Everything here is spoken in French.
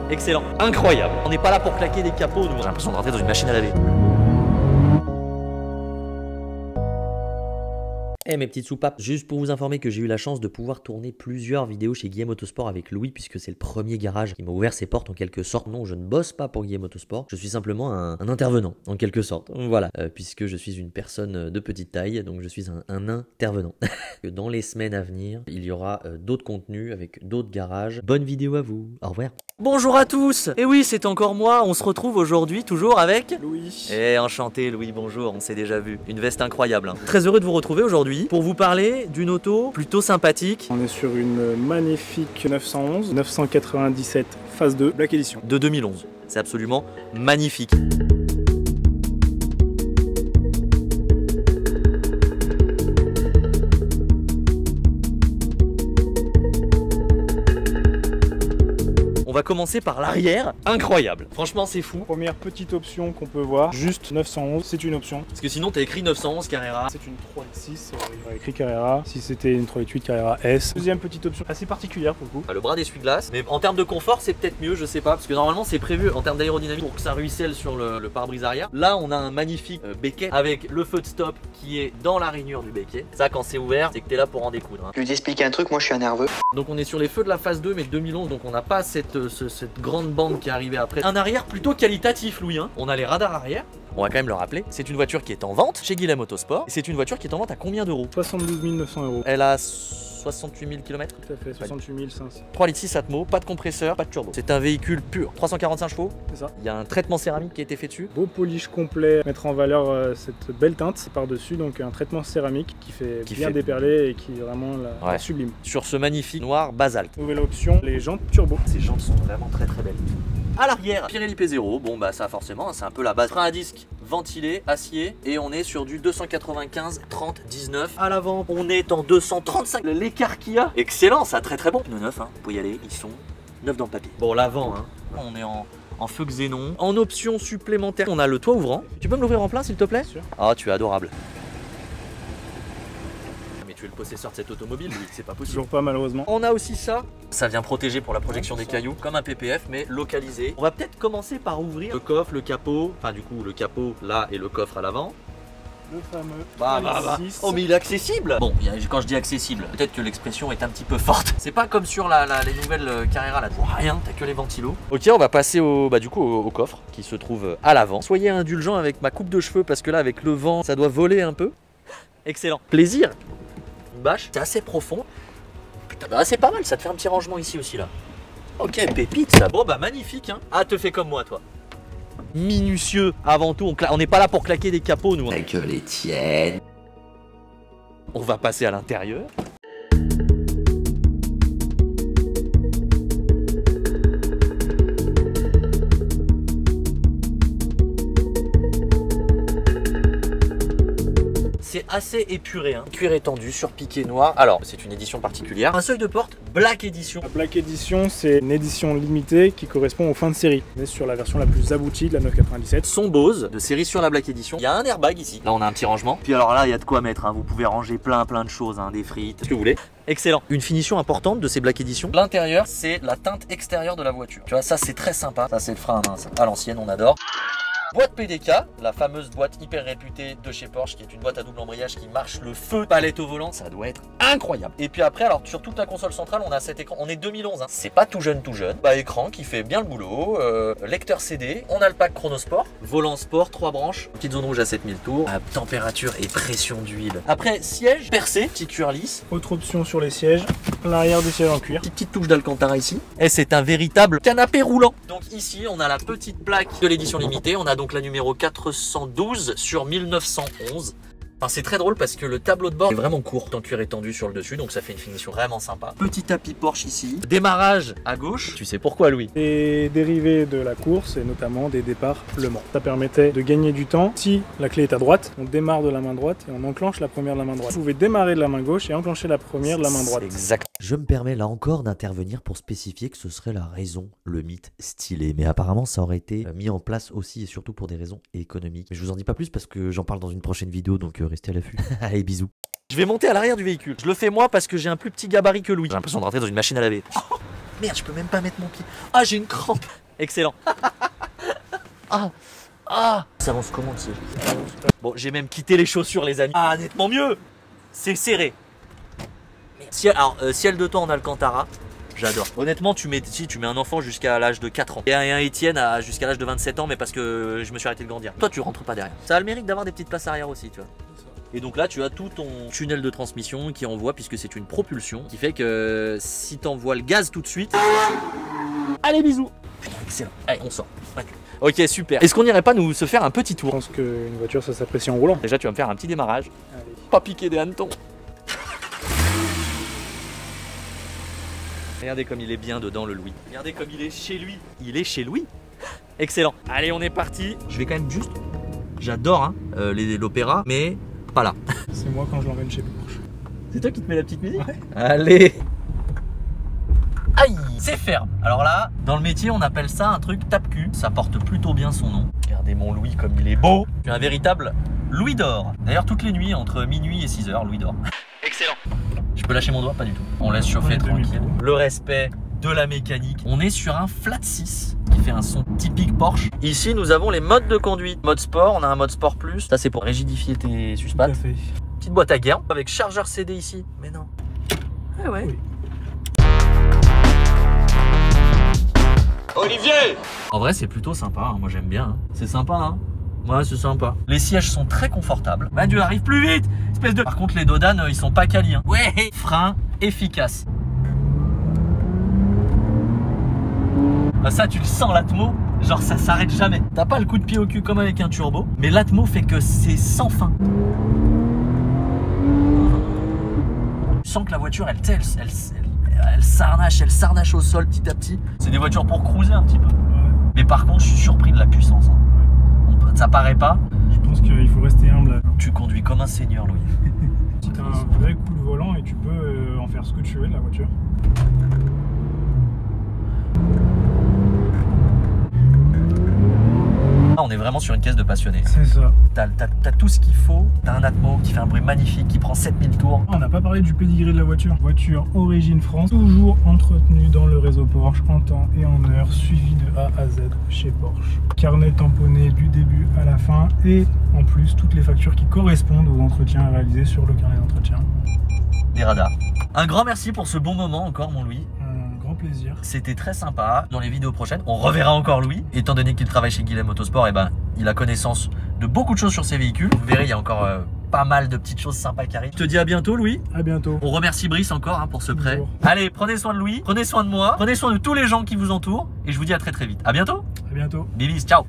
Excellent, incroyable. On n'est pas là pour claquer des capots, nous. J'ai l'impression de rentrer dans une machine à laver. Eh mes petites soupapes, juste pour vous informer que j'ai eu la chance de pouvoir tourner plusieurs vidéos chez Guillaume Autosport avec Louis, puisque c'est le premier garage qui m'a ouvert ses portes en quelque sorte. Non, je ne bosse pas pour Guillaume Autosport, je suis simplement un intervenant en quelque sorte. Voilà, puisque je suis une personne de petite taille, donc je suis un intervenant. Dans les semaines à venir, il y aura d'autres contenus avec d'autres garages. Bonne vidéo à vous, au revoir. Bonjour à tous. Et oui, c'est encore moi, on se retrouve aujourd'hui toujours avec Louis. Et enchanté Louis, bonjour, on s'est déjà vu. Une veste incroyable. Très heureux de vous retrouver aujourd'hui pour vous parler d'une auto plutôt sympathique. On est sur une magnifique 911, 997 phase 2, Black Edition. De 2011. C'est absolument magnifique. On va commencer par l'arrière, incroyable. Franchement c'est fou. Première petite option qu'on peut voir, juste 911, c'est une option. Parce que sinon t'as écrit 911 Carrera. C'est une 3.6, il aurait écrit Carrera. Si c'était une 3.8 Carrera S. Deuxième petite option assez particulière pour le coup. Le bras d'essuie-glace, mais en termes de confort c'est peut-être mieux, je sais pas. Parce que normalement c'est prévu en termes d'aérodynamique pour que ça ruisselle sur le pare-brise arrière. Là on a un magnifique béquet avec le feu de stop qui est dans la rainure du béquet. Ça quand c'est ouvert c'est que t'es là pour en découdre. Je vais t'expliquer un truc, moi je suis un nerveux. Donc on est sur les feux de la phase 2 mais 2011, donc on n'a pas cette grande bande qui est arrivée après. Un arrière plutôt qualitatif Louis, hein. On a les radars arrière. On va quand même le rappeler, c'est une voiture qui est en vente chez Guillaume Autosport. Et c'est une voiture qui est en vente à combien d'euros? 72 900 euros. Elle a 68 000 km. Tout à fait, 68 500. 3 litres 6 Atmo, pas de compresseur, pas de turbo. C'est un véhicule pur, 345 chevaux. C'est ça. Il y a un traitement céramique qui a été fait dessus. Beau polish complet, mettre en valeur cette belle teinte par-dessus, donc un traitement céramique qui fait bien déperler et qui est vraiment la sublime. Sur ce magnifique noir basalte. Nouvelle option, les jantes turbo. Ces jantes sont vraiment très très belles. À l'arrière, Pirelli P0, bon bah ça forcément, c'est un peu la base. Frein à disque ventilé, acier, et on est sur du 295 30 19. À l'avant, on est en 235. L'écart qu'il y a, excellent, ça très très bon. Pneus neufs, hein, vous pouvez y aller, ils sont neufs dans le papier. Bon, l'avant, hein, on est en feu xénon. En option supplémentaire, on a le toit ouvrant. Tu peux me l'ouvrir en plein s'il te plaît? Bien sûr. Ah, tu es adorable. Tu es le possesseur de cette automobile, Louis, c'est pas possible. Toujours pas malheureusement. On a aussi ça. Ça vient protéger pour la projection des cailloux, comme un PPF, mais localisé. On va peut-être commencer par ouvrir le coffre, le capot. Enfin, du coup, le capot là et le coffre à l'avant. Le fameux 6. Oh, mais il est accessible. Bon, quand je dis accessible, peut-être que l'expression est un petit peu forte. C'est pas comme sur les nouvelles Carrera, là, tu vois rien, t'as que les ventilos. Ok, on va passer au coffre qui se trouve à l'avant. Soyez indulgents avec ma coupe de cheveux parce que là, avec le vent, ça doit voler un peu. Excellent. Plaisir. Une bâche, c'est assez profond. Putain, bah c'est pas mal, ça te fait un petit rangement ici aussi là. Ok, pépite ça. Bon bah magnifique hein. Ah, te fais comme moi toi. Minutieux avant tout, on n'est pas là pour claquer des capots nous. La gueule est tienne. On va passer à l'intérieur. C'est assez épuré, hein. Cuir étendu sur piqué noir. Alors, c'est une édition particulière. Un seuil de porte Black Edition. La Black Edition, c'est une édition limitée qui correspond aux fins de série. On est sur la version la plus aboutie de la 997. Son Bose de série sur la Black Edition. Il y a un airbag ici. Là, on a un petit rangement. Puis alors là, il y a de quoi mettre, hein. Vous pouvez ranger plein de choses, hein. Des frites, ce que vous voulez. Excellent. Une finition importante de ces Black Edition. L'intérieur, c'est la teinte extérieure de la voiture. Tu vois, ça, c'est très sympa. Ça, c'est le frein à main, ça. À l'ancienne, on adore. Boîte PDK, la fameuse boîte hyper réputée de chez Porsche, qui est une boîte à double embrayage qui marche le feu, palette au volant, ça doit être incroyable. Et puis après, alors sur toute la console centrale, on a cet écran, on est 2011, hein. C'est pas tout jeune. Bah écran qui fait bien le boulot, lecteur CD, on a le pack Chronosport, volant sport, 3 branches, petite zone rouge à 7000 tours, à température et pression d'huile. Après, siège percé, petit cuir lisse. Autre option sur les sièges, l'arrière du siège en cuir. Petite touche d'Alcantara ici. Et c'est un véritable canapé roulant. Donc ici, on a la petite plaque de l'édition limitée, on a donc la numéro 412 sur 1911. Enfin, c'est très drôle parce que le tableau de bord est vraiment court, en cuir étendu sur le dessus, donc ça fait une finition vraiment sympa. Petit tapis Porsche ici, démarrage à gauche. Tu sais pourquoi, Louis? Des dérivés de la course et notamment des départs Le Mans. Ça permettait de gagner du temps. Si la clé est à droite, on démarre de la main droite et on enclenche la première de la main droite. Vous pouvez démarrer de la main gauche et enclencher la première de la main droite. Exact. Je me permets là encore d'intervenir pour spécifier que ce serait la raison, le mythe stylé. Mais apparemment, ça aurait été mis en place aussi et surtout pour des raisons économiques. Mais je vous en dis pas plus parce que j'en parle dans une prochaine vidéo, donc restez à l'affût. Allez, bisous. Je vais monter à l'arrière du véhicule. Je le fais moi parce que j'ai un plus petit gabarit que Louis. J'ai l'impression de rentrer dans une machine à laver. Merde, je peux même pas mettre mon pied. Ah, j'ai une crampe. Excellent. Ça avance comment dessus? Bon, j'ai même quitté les chaussures, les amis. Ah, nettement mieux. C'est serré. Alors, ciel de temps en Alcantara. J'adore. Honnêtement, tu mets un enfant jusqu'à l'âge de 4 ans. Et un Étienne jusqu'à l'âge de 27 ans, mais parce que je me suis arrêté de grandir. Toi, tu rentres pas derrière. Ça a le mérite d'avoir des petites places arrière aussi, tu vois. Et donc là, tu as tout ton tunnel de transmission qui envoie, puisque c'est une propulsion, qui fait que si t'envoies le gaz tout de suite... Allez, bisous. Putain, excellent. Allez, on sort. Ouais. Ok, super. Est-ce qu'on n'irait pas nous se faire un petit tour? Je pense qu'une voiture, ça s'apprécie en roulant. Déjà, tu vas me faire un petit démarrage. Allez. Pas piquer des hannetons. Regardez comme il est bien dedans, le Louis. Regardez comme il est chez lui. Il est chez Louis. Excellent. Allez, on est parti. Je vais quand même juste... J'adore hein, l'opéra, mais pas là. C'est moi quand je l'emmène chez Porsche. C'est toi qui te mets la petite musique? Ouais. Allez. Aïe, c'est ferme. Alors là, dans le métier, on appelle ça un truc tape-cul. Ça porte plutôt bien son nom. Regardez mon Louis comme il est beau. Je suis un véritable Louis d'or. D'ailleurs, toutes les nuits, entre minuit et 6 h, Louis d'or. Excellent. Je peux lâcher mon doigt? Pas du tout. On laisse chauffer tranquille. Le respect de la mécanique. On est sur un flat 6 qui fait un son typique Porsche. Ici, nous avons les modes de conduite. Mode sport, on a un mode sport plus. Ça, c'est pour rigidifier tes suspattes. Tout à fait. Petite boîte à guerre avec chargeur CD ici. Mais non. Ah ouais. Oui. Olivier! En vrai, c'est plutôt sympa. Hein. Moi, j'aime bien. Hein. C'est sympa, hein. Ouais, c'est sympa. Les sièges sont très confortables. Bah Dieu, arrive plus vite, espèce de... Par contre, les dodanes, ils sont pas quali. Hein. Ouais. Frein efficace. Ah, ça, tu le sens, l'atmo. Genre, ça s'arrête jamais. T'as pas le coup de pied au cul comme avec un turbo, mais l'atmo fait que c'est sans fin. Tu sens que la voiture, elle s'arnache au sol petit à petit. C'est des voitures pour cruiser un petit peu. Mais par contre, je suis surpris de la puissance. Hein. Ça paraît pas. Je pense qu'il faut rester humble. Tu conduis comme un seigneur, Louis. C'est un vrai coup de volant et tu peux en faire ce que tu veux de la voiture. Ah, on est vraiment sur une caisse de passionné. C'est ça. T'as tout ce qu'il faut. T'as un Atmo qui fait un bruit magnifique, qui prend 7000 tours. On n'a pas parlé du pédigré de la voiture. Voiture origine France, toujours entretenue dans le réseau Porsche en temps et en heure, suivi de A à Z chez Porsche. Carnet tamponné du début à la fin et en plus toutes les factures qui correspondent aux entretiens réalisés sur le carnet d'entretien. Des radars. Un grand merci pour ce bon moment encore, mon Louis. Plaisir. C'était très sympa. Dans les vidéos prochaines, on reverra encore Louis. Étant donné qu'il travaille chez Guilhem Autosport, et ben, il a connaissance de beaucoup de choses sur ses véhicules. Vous verrez, il y a encore pas mal de petites choses sympas qui arrivent. Je te dis à bientôt, Louis. À bientôt. On remercie Brice encore hein, pour ce prêt. Bonjour. Allez, prenez soin de Louis, prenez soin de moi, prenez soin de tous les gens qui vous entourent. Et je vous dis à très très vite. À bientôt. À bientôt. Bibis, ciao.